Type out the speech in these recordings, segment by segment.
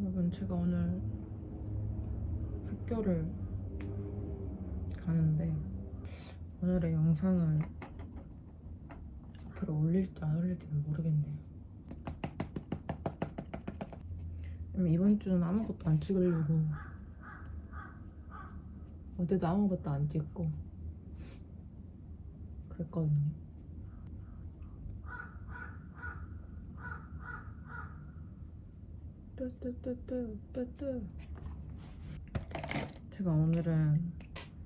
여러분, 제가 오늘 학교를 가는데 오늘의 영상을 앞으로 올릴지 안 올릴지는 모르겠네요. 이번 주는 아무것도 안 찍으려고 어제도 아무것도 안 찍고 그랬거든요. 뚜뚜뚜뚜뚜뚜. 제가 오늘은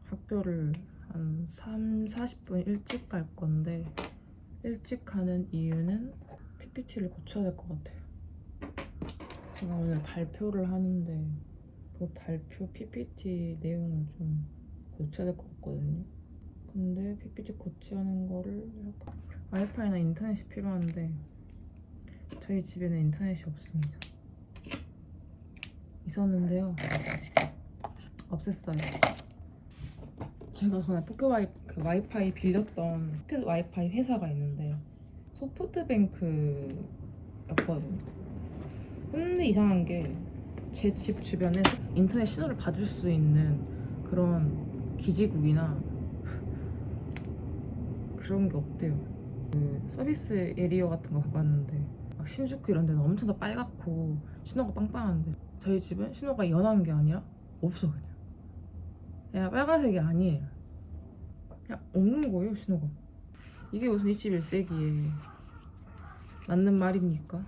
학교를 한 40분 일찍 갈 건데, 일찍 가는 이유는 PPT를 고쳐야 될 것 같아요. 제가 오늘 발표를 하는데 그 발표 PPT 내용을 좀 고쳐야 될 것 같거든요. 근데 PPT 고치는 거를 와이파이나 인터넷이 필요한데 저희 집에는 인터넷이 없습니다. 있었는데요, 없앴어요. 제가 전에 그 와이파이 빌렸던 포켓 와이파이 회사가 있는데 소프트뱅크였거든요. 근데 이상한 게 제 집 주변에 인터넷 신호를 받을 수 있는 그런 기지국이나 그런 게 없대요. 그 서비스 에리어 같은 거 가봤는데 막 신주쿠 이런 데는 엄청 다 빨갛고 신호가 빵빵한데 저희 집은 신호가 연한 게 아니라 없어. 그냥 빨간색이 아니에요. 그냥 없는 거예요, 신호가. 이게 무슨 21세기에 맞는 말입니까?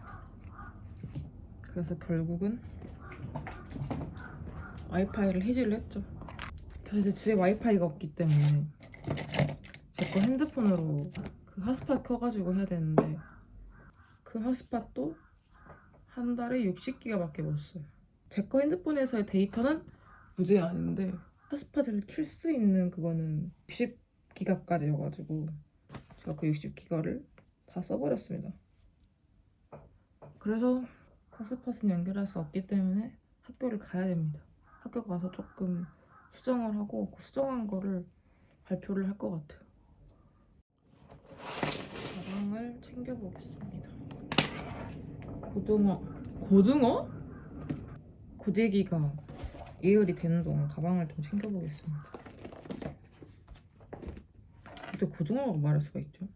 그래서 결국은 와이파이를 해지를 했죠. 그래서 집에 와이파이가 없기 때문에 제 거 핸드폰으로 그 핫스팟 켜가지고 해야 되는데 그 핫스팟도 한 달에 60기가밖에 못 써요. 제 거 핸드폰에서의 데이터는 무제한인데 핫스팟을 킬 수 있는 그거는 60기가까지여가지고 제가 그 60기가를 다 써버렸습니다. 그래서 핫스팟은 연결할 수 없기 때문에 학교를 가야 됩니다. 학교 가서 조금 수정을 하고 그 수정한 거를 발표를 할 것 같아요. 가방을 챙겨보겠습니다. 고등어? 고데기가 예열이 되는 동안 가방을 좀 챙겨보겠습니다. 근데 고등어라고 말할 수가 있죠?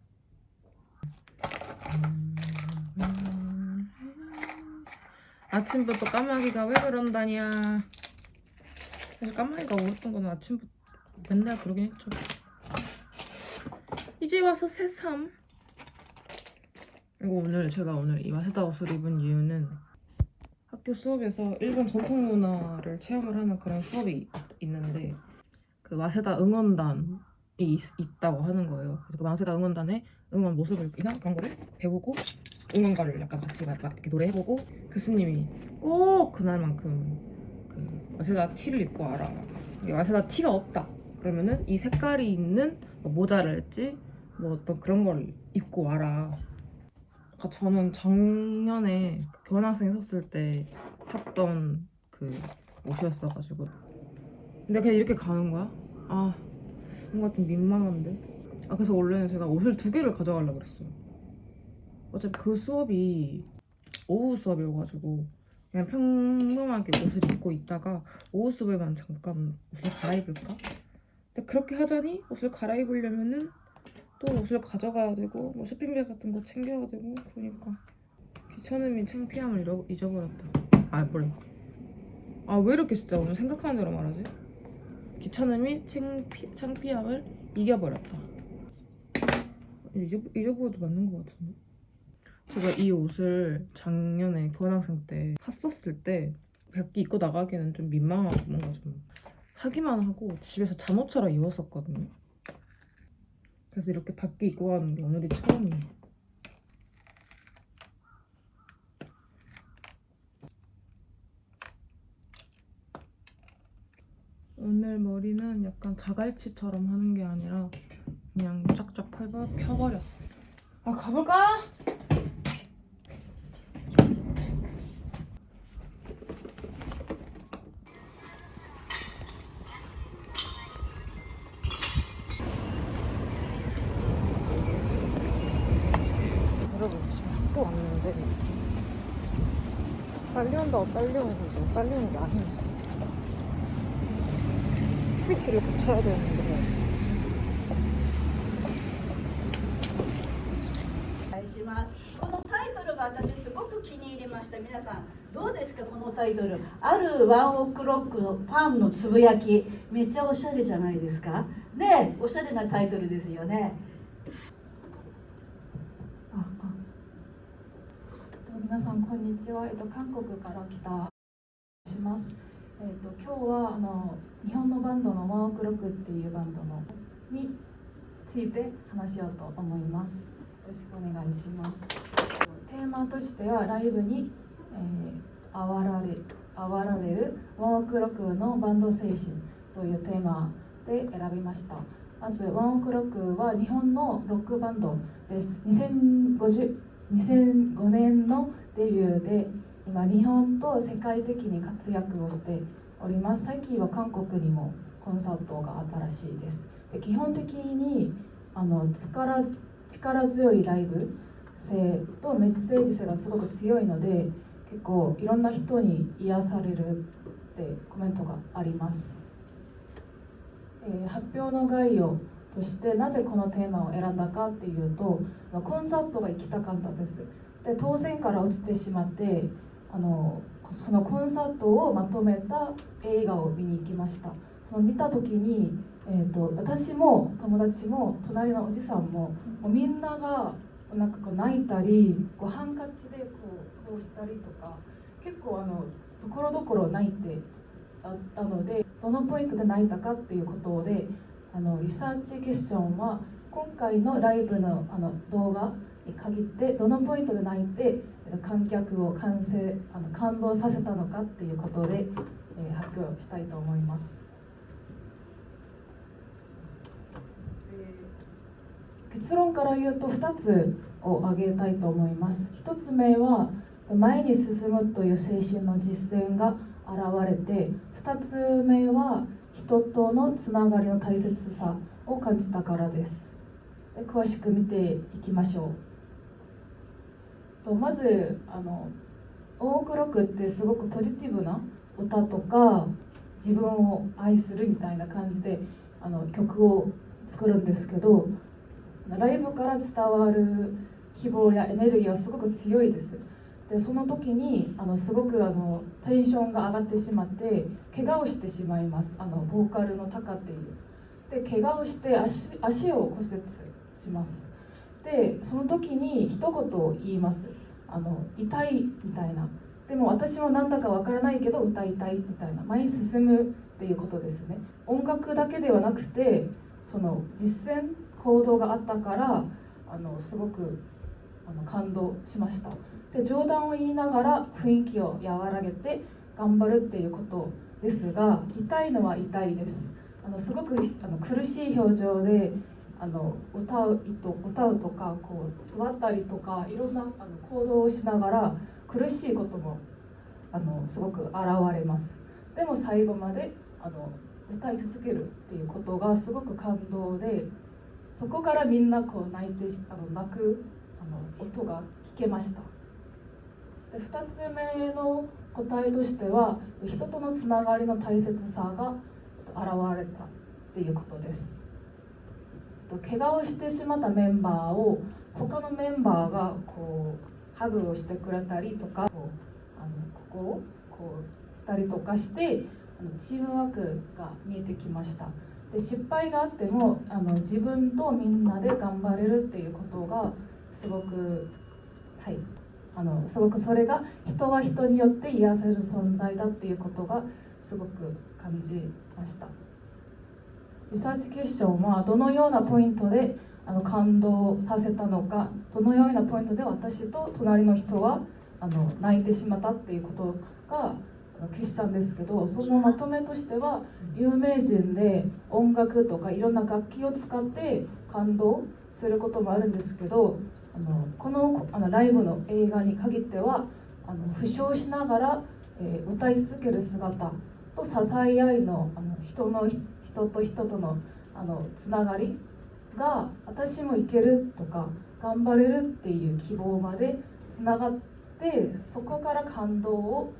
아침부터 까마귀가 왜 그런다냐. 사실 까마귀가 울었던 거는 아침부터 맨날 그러긴 했죠. 이제 와서 새삼. 그리고 제가 오늘 이 와세다 옷을 입은 이유는 학교 수업에서 일본 전통 문화를 체험을 하는 그런 수업이 있는데 그 와세다 응원단이 있다고 하는 거예요. 그래서 그 와세다 응원단의 응원 모습이나 그런 거를 배우고 응원가를 약간 같이 이렇게 노래해보고 교수님이 꼭 그날만큼 그 와세다 티를 입고 와라. 와세다 티가 없다 그러면은 이 색깔이 있는 뭐 모자를 했지 뭐 어떤 그런 걸 입고 와라. 그러니까 저는 작년에 교환학생 섰을 때 샀던 그 옷이었어가지고 근데 그냥 이렇게 가는 거야? 아, 뭔가 좀 민망한데. 그래서 원래는 제가 옷을 2개를 가져가려고 그랬어요. 어차피 그 수업이 오후 수업이어가지고 그냥 평범하게 옷을 입고 있다가 오후 수업에만 잠깐 옷을 갈아입을까? 근데 그렇게 하자니 옷을 갈아입으려면은 또 옷을 가져가야 되고 뭐 쇼핑백 같은 거 챙겨야 되고 그러니까 귀찮음이 창피함을 잊어버렸다. 뭐래. 왜 이렇게 진짜 오늘 생각하는 대로 말하지? 귀찮음이 창피함을 이겨버렸다. 잊어버려도 맞는 것 같은데? 제가 이 옷을 작년에 교환학생 때 샀었을 때 밖에 입고 나가기에는 좀 민망하고 뭔가 좀 사기만 하고 집에서 잠옷처럼 입었었거든요. 그래서 이렇게 밖에 입고 가는 게 오늘이 처음이에요. 오늘 머리는 약간 자갈치처럼 하는 게 아니라 그냥 쫙쫙 펴버렸어요. 가볼까? 여러분, 지금 학교 왔는데 빨리 온다고 빨리 오는데 빨리 오는 게 아니었어. 스위치를 붙여야 되는데. お願いします。このタイトルが私すごく気に入りました。皆さんどうですかこのタイトル。あるワンオクロックのファンのつぶやき、めっちゃおしゃれじゃないですか。ね、おしゃれなタイトルですよね。皆さんこんにちは。韓国から来たします。今日は日本のバンドのワンオクロックっていうバンドのについて話しようと思います。よろしくお願いします。テーマとしてはライブに、あわられるワンオクロックのバンド精神というテーマで選びました。まずワンオクロックは日本のロックバンドです。2005年のデビューで今日本と世界的に活躍をしております。最近は韓国にもコンサートがあったらしいです。で基本的に力強いライブ性とメッセージ性がすごく強いので結構いろんな人に癒されるってコメントがあります。発表の概要としてなぜこのテーマを選んだかっていうとコンサートが行きたかったです。で当選から落ちてしまってそのコンサートをまとめた映画を見に行きました。その見た時に、私も友達も隣のおじさんもみんながなんかこう泣いたりハンカチでこうしたりとか結構ところどころ泣いてあったのでどのポイントで泣いたかっていうことでリサーチクエスチョンは今回のライブの動画に限ってどのポイントで泣いて観客を感動させたのかっていうことで、発表したいと思います。結論から言うと2つを挙げたいと思います。1つ目は前に進むという精神の実践が現れて、2つ目は人とのつながりの大切さを感じたからです。詳しく見ていきましょう。まずオークロックってすごくポジティブな歌とか自分を愛するみたいな感じで曲を作るんですけど、ライブから伝わる希望やエネルギーはすごく強いです。でその時にすごくテンションが上がってしまって怪我をしてしまいます。ボーカルのタカっていうで怪我をして足を骨折します。でその時に一言言います。痛いみたいな。でも私もなんだかわからないけど歌いたいみたいな、前に進むっていうことですね。音楽だけではなくてその実践行動があったからすごく感動しました。で冗談を言いながら雰囲気を和らげて頑張るっていうことですが、痛いのは痛いです。すごく苦しい表情で歌うとか座ったりとかいろんな行動をしながら苦しいこともすごく現れます。でも最後まで歌い続けるっていうことがすごく感動で、そこからみんな泣いて泣く音が聞けました。で2つ目の答えとしては人とのつながりの大切さが現れたっていうことです。怪我をしてしまったメンバーを他のメンバーがハグをしてくれたりとかここをしたりとかしてチームワークが見えてきました。で失敗があっても自分とみんなで頑張れるっていうことがすごくすごくそれが人は人によって癒せる存在だっていうことがすごく感じました。リサーチクエスチョンはどのようなポイントで感動させたのか、どのようなポイントで私と隣の人は泣いてしまったっていうことが決したんですけど、そのまとめとしては有名人で音楽とかいろんな楽器を使って感動することもあるんですけど、このライブの映画に限っては負傷しながら、歌い続ける姿と支え合いの人と人とのつながりが私もいけるとか頑張れるっていう希望までつながっでそこから感動を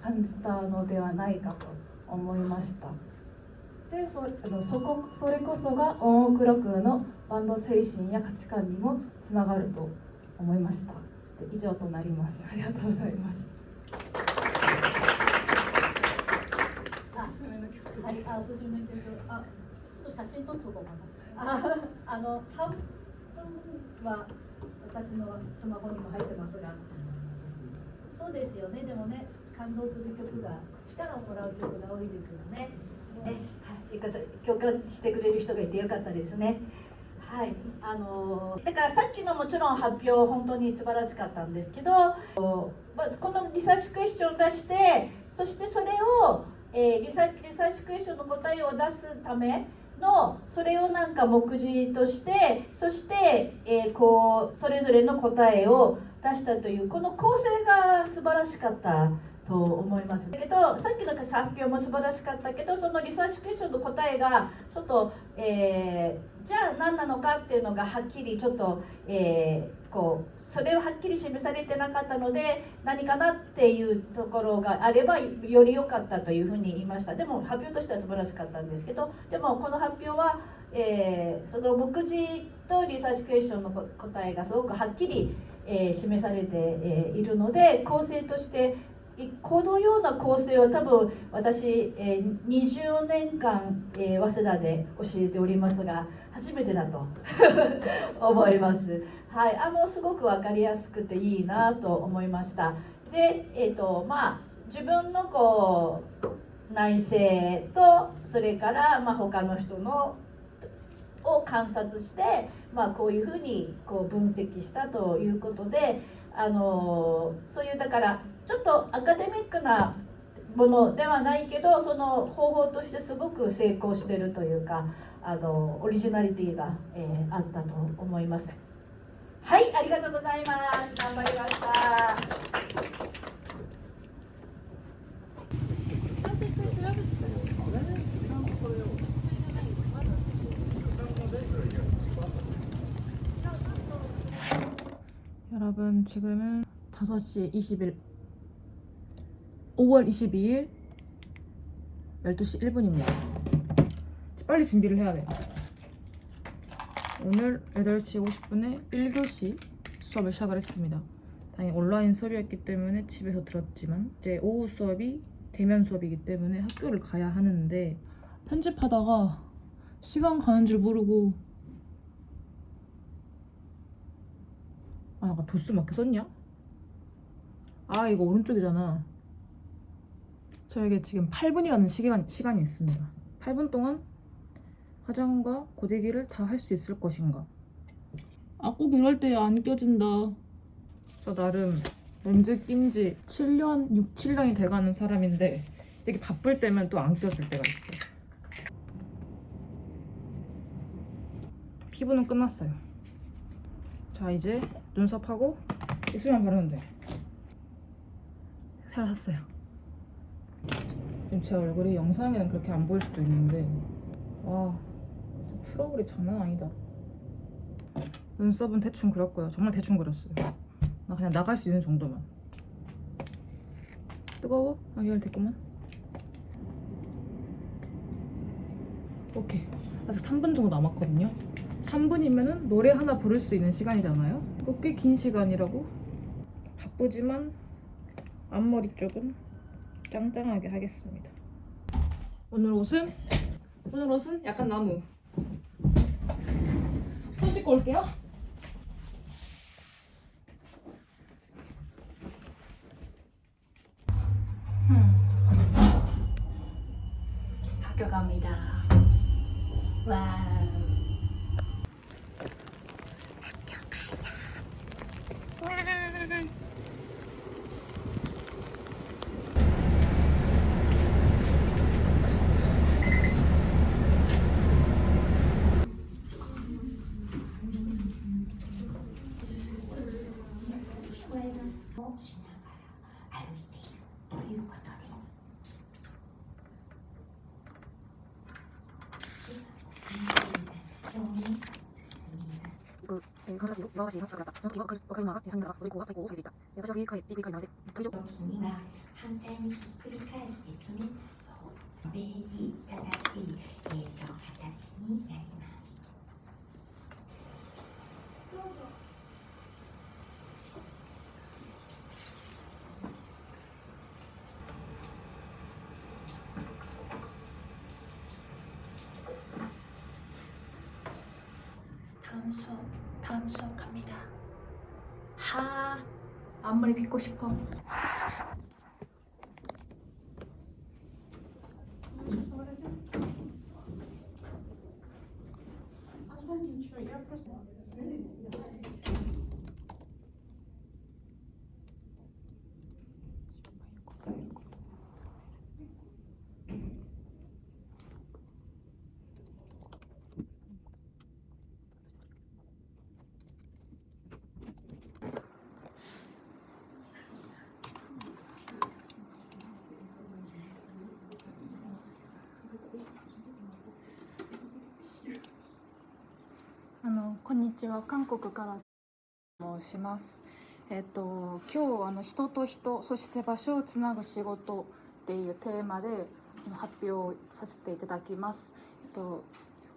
感じたのではないかと思いました。でそれこそがオンオクロクのバンド精神や価値観にもつながると思いました。で以上となります。ありがとうございます。はい、おすすめの曲、ちょっと写真撮っとこうかな。半分は私のスマホにも入ってますが、そうですよね。でもね、感動する曲が力をもらう曲が多いですよね。共感してくれる人がいてよかったですね。はい、だからさっきのもちろん発表本当に素晴らしかったんですけど、まずこのリサーチクエスチョンを出して、そしてそれを、リサーチクエスチョンの答えを出すためのそれをなんか目次として、そして、それぞれの答えを出したというこの構成が素晴らしかったと思いますけど、さっきの発表も素晴らしかったけど、そのリサーチクエスチョンの答えがちょっと、じゃあ何なのかっていうのがはっきりちょっと、それをはっきり示されてなかったので、何かなっていうところがあればより良かったというふうに言いました。でも発表としては素晴らしかったんですけど、でもこの発表は、その目次とリサーチクエスチョンの答えがすごくはっきり、示されて、いるので、構成としてこのような構成を多分私、20年間、早稲田で教えておりますが初めてだと思います。はい、すごく分かりやすくていいなと思いました。で、自分の内省とそれから、他の人のを観察して、こういうふうに分析したということで、そういうだからちょっとアカデミックなものではないけど、その方法としてすごく成功してるというか、オリジナリティが、あったと思います。はい、ありがとうございます。頑張りました。여러분 지금은 5시 20일 5월 22일 12시 1분입니다. 빨리 준비를 해야 돼. 오늘 8시 50분에 1교시 수업을 시작을 했습니다. 당연히 온라인 수업이었기 때문에 집에서 들었지만 이제 오후 수업이 대면 수업이기 때문에 학교를 가야 하는데 편집하다가 시간 가는 줄 모르고 약간 도수 맞게 썼냐? 이거 오른쪽이잖아. 저에게 지금 8분이라는 시간이 있습니다. 8분 동안 화장과 고데기를 다 할 수 있을 것인가? 꼭 이럴 때 안 껴진다. 저 나름 렌즈 낀지 7년, 6, 7년이 돼가는 사람인데 이렇게 바쁠 때면 또 안 껴질 때가 있어요. 피부는 끝났어요. 자, 이제 눈썹하고 입술만 바르면 돼. 살 샀어요. 지금 제 얼굴이 영상에는 그렇게 안 보일 수도 있는데 와, 진짜 트러블이 장난 아니다. 눈썹은 대충 그렸고요. 정말 대충 그렸어요. 나 그냥 나갈 수 있는 정도만. 뜨거워? 열됐구만. 오케이. 아직 3분 정도 남았거든요. 3분이면은 노래 하나 부를 수 있는 시간이잖아요. 꽤 긴 시간이라고. 바쁘지만 앞머리 쪽은 짱짱하게 하겠습니다. 오늘 옷은 약간 나무. 손 씻고 올게요. 학교 갑니다. 와우. 彼女たちを弱々しいの近くだった。その時は若い馬が休んだが、ロリコは太鼓を下げていた。私は PV 会なので、鳥場。時には反対にひっくり返して爪と礼儀正しい、形になります。다음 수업 갑니다. 앞머리 빗고 싶어. こんにちは、韓国から申します。今日人と人、そして場所をつなぐ仕事っていうテーマで発表させていただきます。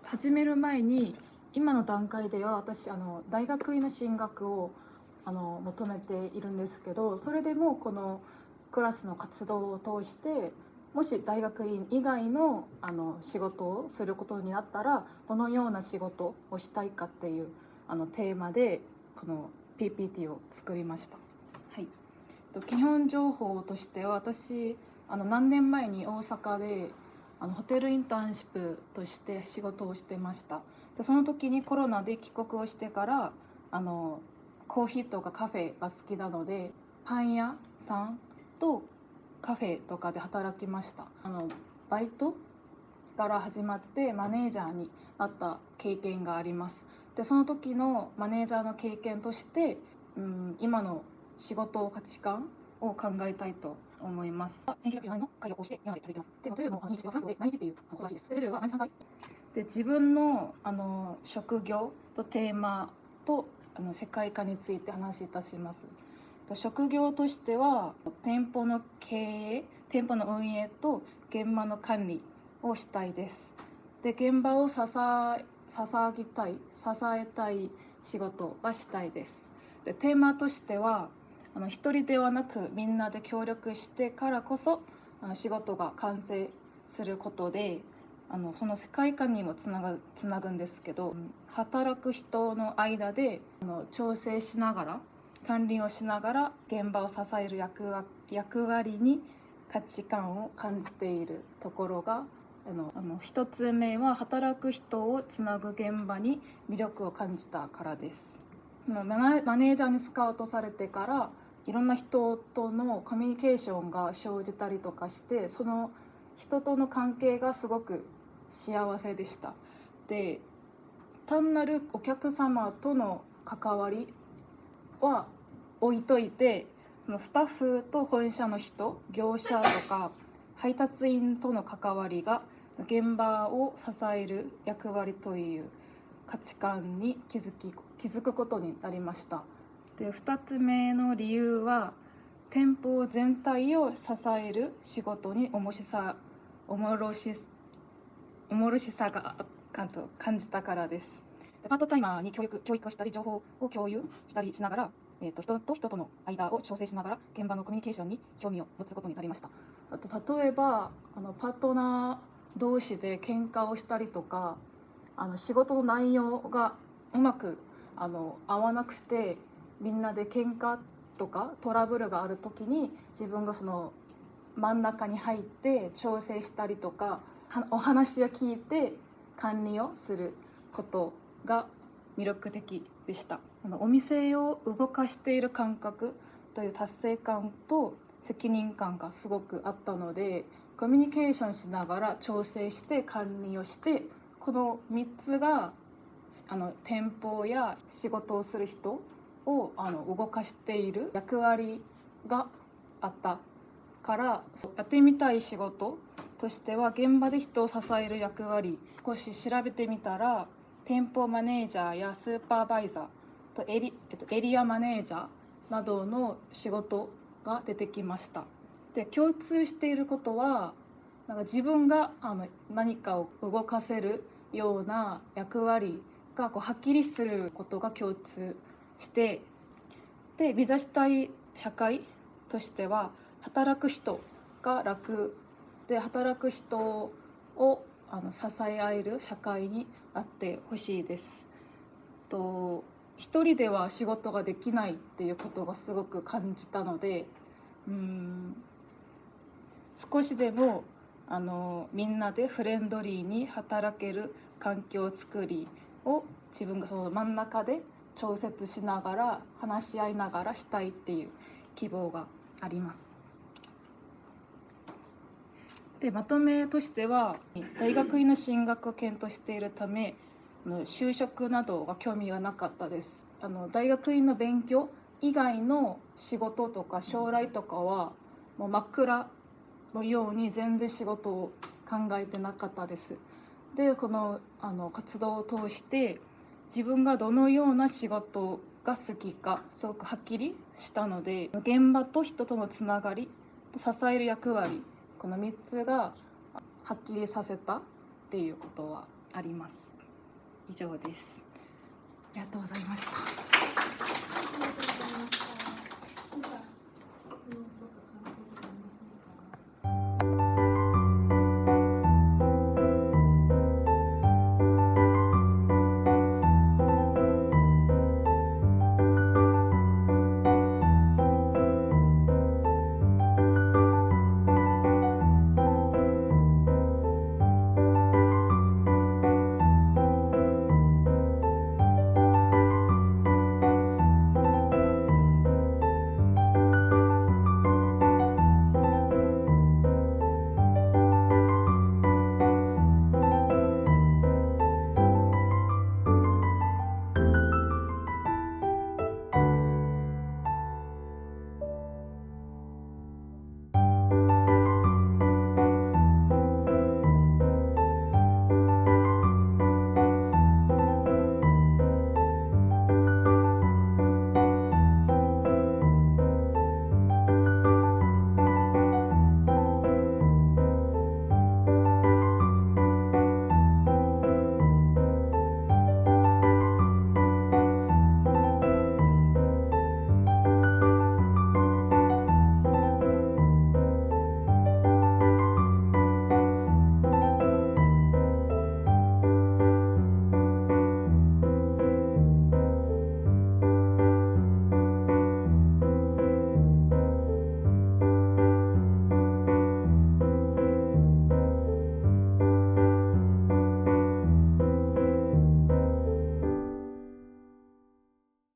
始める前に今の段階では私大学院の進学を求めているんですけど、それでもこのクラスの活動を通してもし大学院以外の仕事をすることになったらどのような仕事をしたいかっていうテーマでこの PPT を作りました。はい、基本情報としては私何年前に大阪でホテルインターンシップとして仕事をしてました。でその時にコロナで帰国をしてからコーヒーとかカフェが好きなのでパン屋さんとカフェとかで働きました。バイトから始まってマネージャーになった経験があります。でその時のマネージャーの経験として、今の仕事価値観を考えたいと思います。1994年の開業をして今まで続いてます。でそのテレビのフランスで毎日っていうことらしいです。でテレビは毎日3回で自分の職業とテーマと世界観について話いたします。職業としては店舗の経営、店舗の運営と現場の管理をしたいです。で現場を支えたい仕事はしたいです。でテーマとしては一人ではなくみんなで協力してからこそ仕事が完成することでその世界観にもつなぐんですけど、働く人の間で調整しながら管理をしながら現場を支える役割に価値観を感じているところが一つ目は働く人をつなぐ現場に魅力を感じたからです。マネージャーにスカウトされてからいろんな人とのコミュニケーションが生じたりとかしてその人との関係がすごく幸せでした。で単なるお客様との関わりは置いといてそのスタッフと本社の人、業者とか配達員との関わりが現場を支える役割という価値観に気づくことになりました。で2つ目の理由は店舗全体を支える仕事におもしさが感じたからです。パートタイマーに教育をしたり情報を共有したりしながら、人と人との間を調整しながら現場のコミュニケーションに興味を持つことになりました。あと例えばパートナー同士で喧嘩をしたりとか仕事の内容がうまく合わなくてみんなで喧嘩とかトラブルがある時に自分がその真ん中に入って調整したりとかお話を聞いて管理をすることが魅力的でした。お店を動かしている感覚という達成感と責任感がすごくあったのでコミュニケーションしながら調整して管理をしてこの3つが店舗や仕事をする人を動かしている役割があったからやってみたい仕事としては現場で人を支える役割少し調べてみたら店舗マネージャーやスーパーバイザエリアマネージャーなどの仕事が出てきました。で共通していることはなんか自分が何かを動かせるような役割がはっきりすることが共通して、で目指したい社会としては働く人が楽で働く人を支え合える社会になってほしいです。一人では仕事ができないっていうことがすごく感じたので、少しでもみんなでフレンドリーに働ける環境づくりを自分がその真ん中で調節しながら話し合いながらしたいっていう希望があります。でまとめとしては大学院の進学を検討しているため就職などが興味がなかったです。大学院の勉強以外の仕事とか将来とかはもう真っ暗のように全然仕事を考えてなかったです。でこの活動を通して自分がどのような仕事が好きかすごくはっきりしたので、現場と人とのつながり支える役割、この3つがはっきりさせたっていうことはあります。以上です。ありがとうございました。